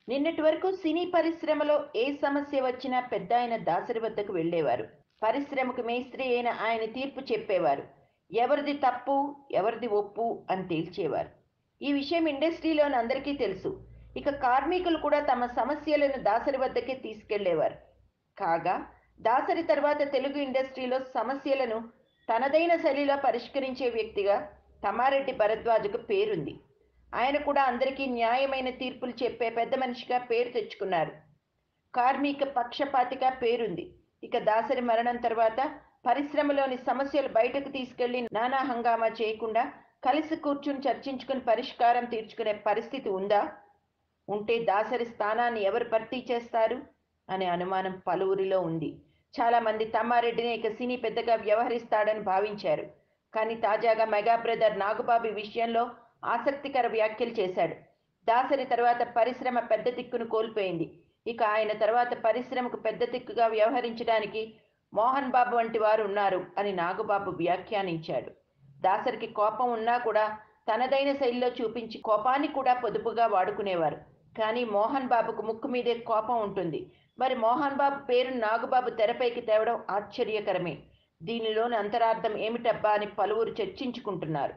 నిన్నటి వరకు సినీ పరిశ్రమలో ఏ సమస్య వచ్చినా పెద్దాయన దాసరి వద్దకు వెళ్ళేవారు. పరిశ్రమకు మేస్త్రి అయిన ఆయన తీర్పు చెప్పేవారు. ఎవరిది తప్పు, ఎవరిది ఒప్పు అని తేల్చేవారు. ఈ విషయం ఇండస్ట్రీలోని అందరికీ తెలుసు. ఇక కార్మికులు కూడా తమ సమస్యలను దాసరి వద్దకే తీసుకెళ్లేవారు. కాగా దాసరి తర్వాత తెలుగు ఇండస్ట్రీలో సమస్యలను తనదైన శైలిలో పరిష్కరించే వ్యక్తిగా తమ్మారెడ్డి భరద్వాజకు పేరుంది. ఆయన కూడా అందరికీ న్యాయమైన తీర్పులు చెప్పే పెద్ద మనిషిగా పేరు తెచ్చుకున్నారు. కార్మిక పక్షపాతిగా పేరుంది. ఇక దాసరి మరణం తర్వాత పరిశ్రమలోని సమస్యలు బయటకు తీసుకెళ్లి నానా హంగామా చేయకుండా కలిసి కూర్చుని చర్చించుకుని పరిష్కారం తీర్చుకునే పరిస్థితి ఉందా? ఉంటే దాసరి స్థానాన్ని ఎవరు భర్తీ చేస్తారు అనే అనుమానం పలువురిలో ఉంది. చాలామంది తమ్మారెడ్డిని ఇక సినీ పెద్దగా వ్యవహరిస్తాడని భావించారు. కానీ తాజాగా మెగా బ్రదర్ నాగబాబు విషయంలో ఆసక్తికర వ్యాఖ్యలు చేశాడు. దాసరి తర్వాత పరిశ్రమ పెద్ద దిక్కును కోల్పోయింది. ఇక ఆయన తర్వాత పరిశ్రమకు పెద్ద దిక్కుగా వ్యవహరించడానికి మోహన్ బాబు వంటి వారు ఉన్నారు అని నాగబాబు వ్యాఖ్యానించాడు. దాసరికి కోపం ఉన్నా కూడా తనదైన శైలిలో చూపించి కోపాన్ని కూడా పొదుపుగా వాడుకునేవారు. కానీ మోహన్ బాబుకు ముక్కు మీదే కోపం ఉంటుంది. మరి మోహన్ బాబు పేరు నాగబాబు తెరపైకి తేవడం ఆశ్చర్యకరమే. దీనిలోని అంతరార్థం ఏమిటబ్బా అని పలువురు చర్చించుకుంటున్నారు.